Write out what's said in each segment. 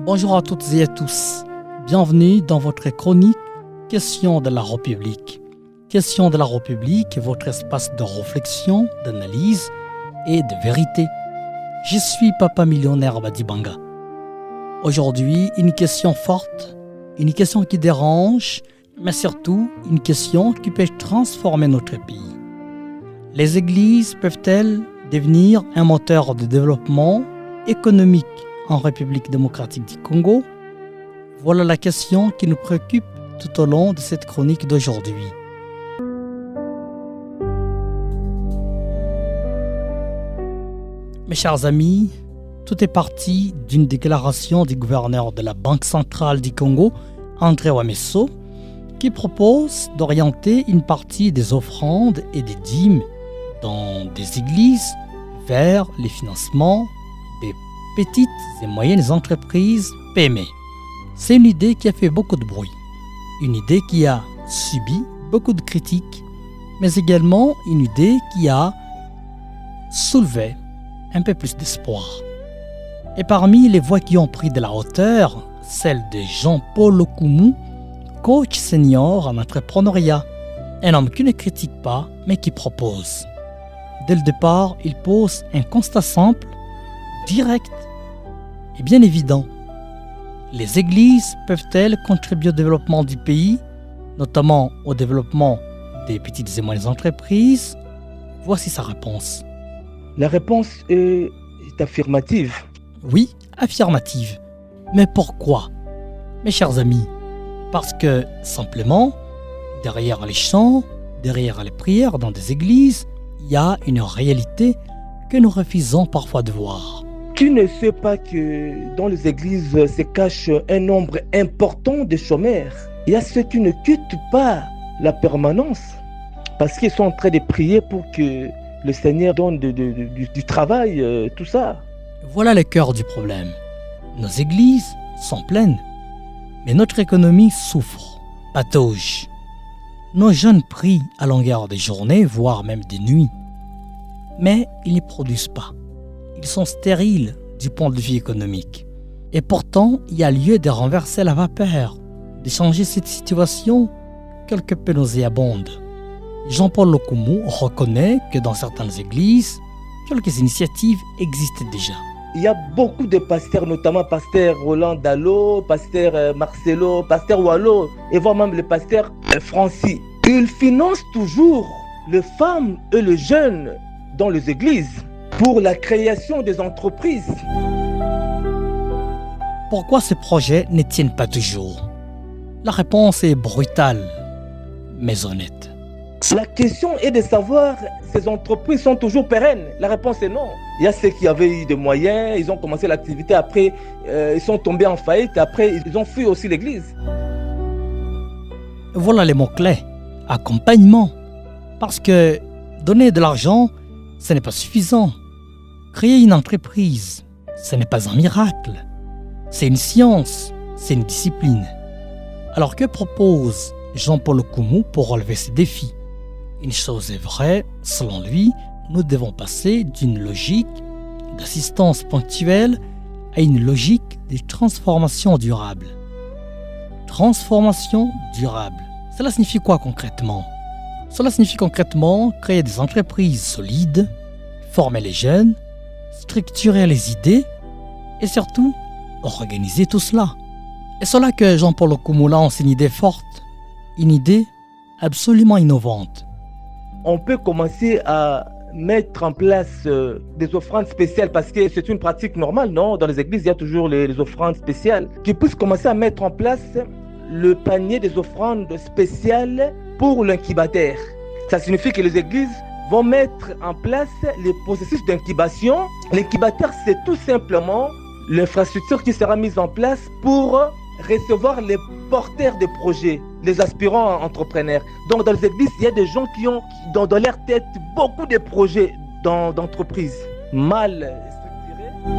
Bonjour à toutes et à tous. Bienvenue dans votre chronique Questions de la République. Questions de la République est votre espace de réflexion, d'analyse et de vérité. Je suis Papa Millionnaire Badibanga. Aujourd'hui, une question forte, une question qui dérange, mais surtout une question qui peut transformer notre pays. Les églises peuvent-elles devenir un moteur de développement économique en République démocratique du Congo? Voilà la question qui nous préoccupe tout au long de cette chronique d'aujourd'hui. Mes chers amis, tout est parti d'une déclaration du gouverneur de la Banque centrale du Congo, André Wameso, qui propose d'orienter une partie des offrandes et des dîmes dans des églises vers les financements des petites et moyennes entreprises PME. C'est une idée qui a fait beaucoup de bruit, une idée qui a subi beaucoup de critiques, mais également une idée qui a soulevé un peu plus d'espoir. Et parmi les voix qui ont pris de la hauteur, celle de Jean-Paul Okumu, coach senior en entrepreneuriat, un homme qui ne critique pas, mais qui propose. Dès le départ, il pose un constat simple, direct et bien évident. Les églises peuvent-elles contribuer au développement du pays, notamment au développement des petites et moyennes entreprises? Voici sa réponse. La réponse est affirmative. Oui, affirmative. Mais pourquoi? Mes chers amis, parce que simplement, derrière les chants, derrière les prières dans des églises, il y a une réalité que nous refusons parfois de voir. Tu ne sais pas que dans les églises se cache un nombre important de chômeurs. Il y a ceux qui ne quittent pas la permanence parce qu'ils sont en train de prier pour que le Seigneur donne du travail, tout ça. Voilà le cœur du problème. Nos églises sont pleines, mais notre économie souffre, patauge. Nos jeunes prient à longueur des journées, voire même des nuits. Mais ils ne produisent pas. Ils sont stériles du point de vue économique. Et pourtant, il y a lieu de renverser la vapeur, de changer cette situation quelque peu nauséabonde. Jean-Paul Okumu reconnaît que dans certaines églises, quelques initiatives existent déjà. Il y a beaucoup de pasteurs, notamment pasteur Roland Dallot, pasteur Marcelo, pasteur Wallo, et voire même le pasteur Francis. Ils financent toujours les femmes et les jeunes dans les églises pour la création des entreprises. Pourquoi ces projets ne tiennent pas toujours? La réponse est brutale, mais honnête. La question est de savoir si ces entreprises sont toujours pérennes. La réponse est non. Il y a ceux qui avaient eu des moyens, ils ont commencé l'activité, après ils sont tombés en faillite, après ils ont fui aussi l'église. Voilà les mots-clés. Accompagnement. Parce que donner de l'argent, ce n'est pas suffisant. Créer une entreprise, ce n'est pas un miracle. C'est une science, c'est une discipline. Alors que propose Jean-Paul Okumu pour relever ces défis? Une chose est vraie, selon lui, nous devons passer d'une logique d'assistance ponctuelle à une logique de transformation durable. Transformation durable. Cela signifie quoi concrètement? Cela signifie concrètement créer des entreprises solides, former les jeunes, structurer les idées et surtout organiser tout cela. Et c'est là que Jean-Paul Okumu lance une idée forte, une idée absolument innovante. On peut commencer à mettre en place des offrandes spéciales parce que c'est une pratique normale, non? Dans les églises, il y a toujours les offrandes spéciales. Tu peux commencer à mettre en place le panier des offrandes spéciales pour l'incubateur. Ça signifie que les églises vont mettre en place les processus d'incubation. L'incubateur, c'est tout simplement l'infrastructure qui sera mise en place pour recevoir les porteurs de projets, les aspirants entrepreneurs. Donc dans les églises, il y a des gens qui ont dans leur tête beaucoup de projets d'entreprise mal structurés.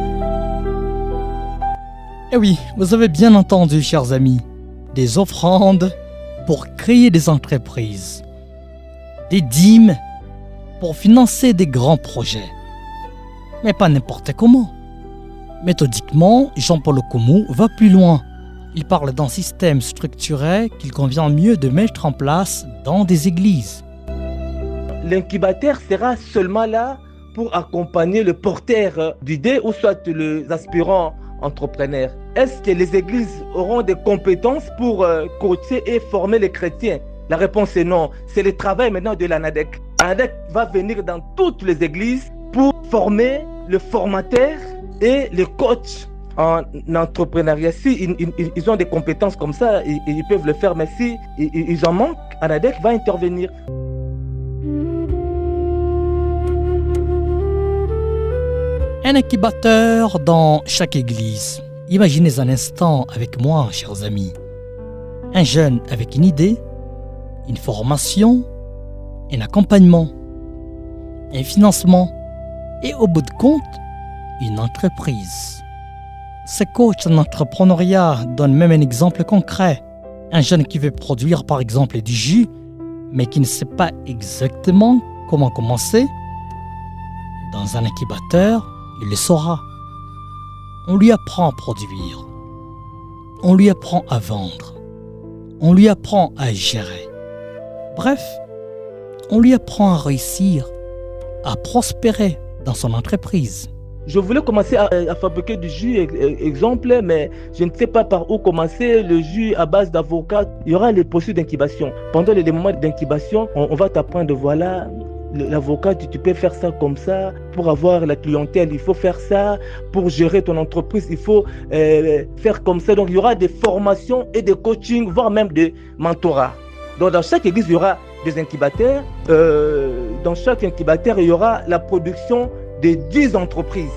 Eh oui, vous avez bien entendu, chers amis, des offrandes pour créer des entreprises, des dîmes pour financer des grands projets. Mais pas n'importe comment. Méthodiquement, Jean-Paul Okoumou va plus loin. Il parle d'un système structuré qu'il convient mieux de mettre en place dans des églises. L'incubateur sera seulement là pour accompagner le porteur d'idées ou soit les aspirants entrepreneurs. Est-ce que les églises auront des compétences pour coacher et former les chrétiens? La réponse est non. C'est le travail maintenant de l'ANADEC. L'ANADEC va venir dans toutes les églises pour former le formateur et le coach en entrepreneuriat. Si ils ont des compétences comme ça, ils peuvent le faire, mais si ils en manquent, l'ANADEC va intervenir. Un incubateur dans chaque église. Imaginez un instant avec moi, chers amis. Un jeune avec une idée, une formation, un accompagnement, un financement et au bout de compte, une entreprise. Ce coach en entrepreneuriat donne même un exemple concret. Un jeune qui veut produire par exemple du jus, mais qui ne sait pas exactement comment commencer. Dans un incubateur, il le saura. On lui apprend à produire. On lui apprend à vendre. On lui apprend à gérer. Bref, on lui apprend à réussir, à prospérer dans son entreprise. Je voulais commencer à fabriquer du jus, exemple, mais je ne sais pas par où commencer. Le jus à base d'avocat, il y aura les processus d'incubation. Pendant les moments d'incubation, on va t'apprendre, voilà, l'avocat, tu peux faire ça comme ça. Pour avoir la clientèle, il faut faire ça. Pour gérer ton entreprise, il faut faire comme ça. Donc, il y aura des formations et des coachings, voire même des mentorats. Donc, dans chaque église, il y aura des incubateurs. Dans chaque incubateur, il y aura la production de 10 entreprises,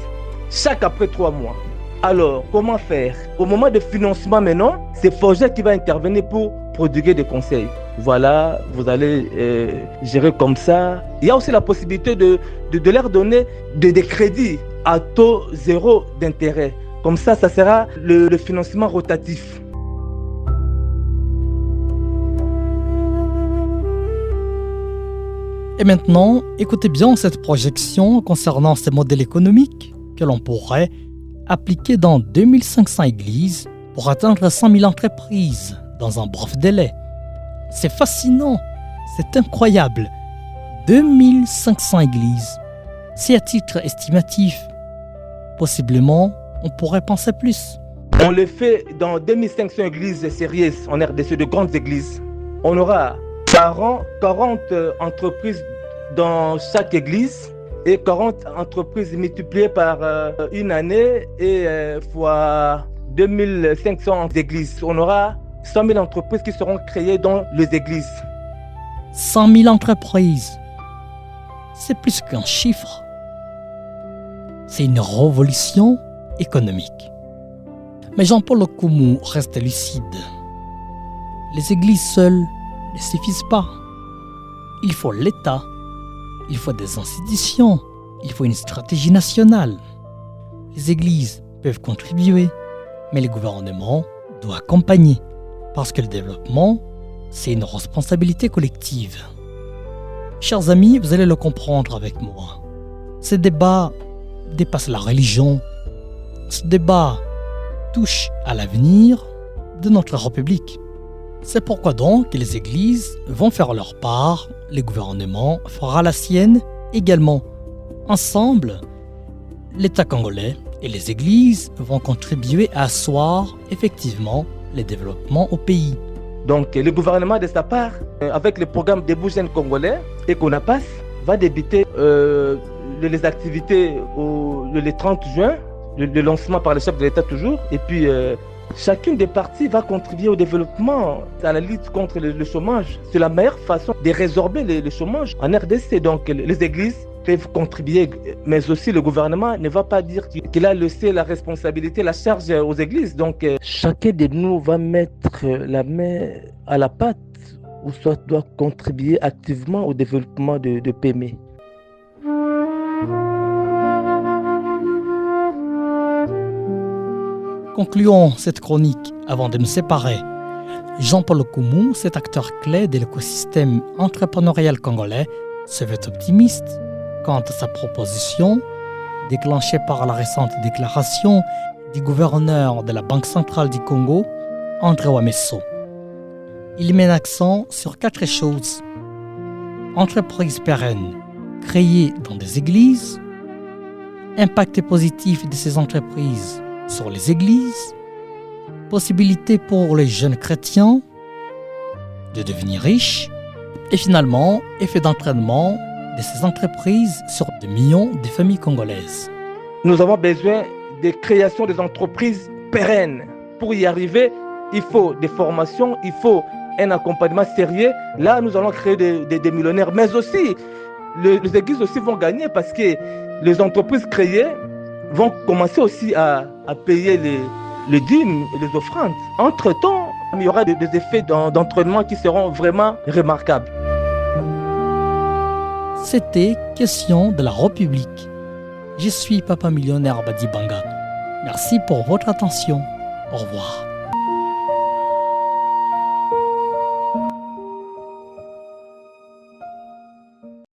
chaque après 3 mois. Alors, comment faire? Au moment de financement maintenant, c'est Forget qui va intervenir pour prodiguer des conseils. Voilà, vous allez gérer comme ça. Il y a aussi la possibilité de leur donner des crédits à taux zéro d'intérêt. Comme ça sera le financement rotatif. Et maintenant, écoutez bien cette projection concernant ces modèles économiques que l'on pourrait appliquer dans 2500 églises pour atteindre 100 000 entreprises dans un bref délai. C'est fascinant, c'est incroyable. 2500 églises, c'est à titre estimatif. Possiblement, on pourrait penser plus. On le fait dans 2500 églises sérieuses en RDC, de grandes églises. On aura par an 40 entreprises dans chaque église et 40 entreprises multipliées par une année et fois 2500 églises. On aura 100 000 entreprises qui seront créées dans les églises. 100 000 entreprises, c'est plus qu'un chiffre. C'est une révolution économique. Mais Jean-Paul Okoumou reste lucide. Les églises seules ne suffisent pas. Il faut l'État, il faut des institutions, il faut une stratégie nationale. Les églises peuvent contribuer, mais le gouvernement doit accompagner, parce que le développement, c'est une responsabilité collective. Chers amis, vous allez le comprendre avec moi. Ce débat dépasse la religion. Ce débat touche à l'avenir de notre République. C'est pourquoi donc les églises vont faire leur part, le gouvernement fera la sienne également. Ensemble, l'État congolais et les églises vont contribuer à asseoir effectivement le développement au pays. Donc le gouvernement de sa part, avec le programme Debout Jeunes Congolais et CONAPAS, va débuter les activités le 30 juin, le lancement par le chef de l'État toujours, et puis chacune des parties va contribuer au développement, à la lutte contre le chômage. C'est la meilleure façon de résorber le chômage en RDC. Donc les églises peuvent contribuer, mais aussi le gouvernement ne va pas dire qu'il a laissé la responsabilité, la charge aux églises. Donc chacun de nous va mettre la main à la pâte ou soit doit contribuer activement au développement de PME. Concluons cette chronique avant de nous séparer. Jean-Paul Okoumou, cet acteur clé de l'écosystème entrepreneurial congolais, se veut optimiste quant à sa proposition, déclenchée par la récente déclaration du gouverneur de la Banque centrale du Congo, André Wamesso. Il met l'accent sur 4 choses. Entreprises pérennes créées dans des églises, impact positif de ces entreprises sur les églises, possibilité pour les jeunes chrétiens de devenir riches et finalement effet d'entraînement de ces entreprises sur des millions de familles congolaises. Nous avons besoin de création des entreprises pérennes. Pour y arriver, il faut des formations, il faut un accompagnement sérieux. Là, nous allons créer des millionnaires, mais aussi, les églises aussi vont gagner parce que les entreprises créées vont commencer aussi à payer les dîmes et les offrandes. Entre-temps, il y aura des effets d'entraînement qui seront vraiment remarquables. C'était Question de la République. Je suis Papa Millionnaire Badi Banga. Merci pour votre attention. Au revoir.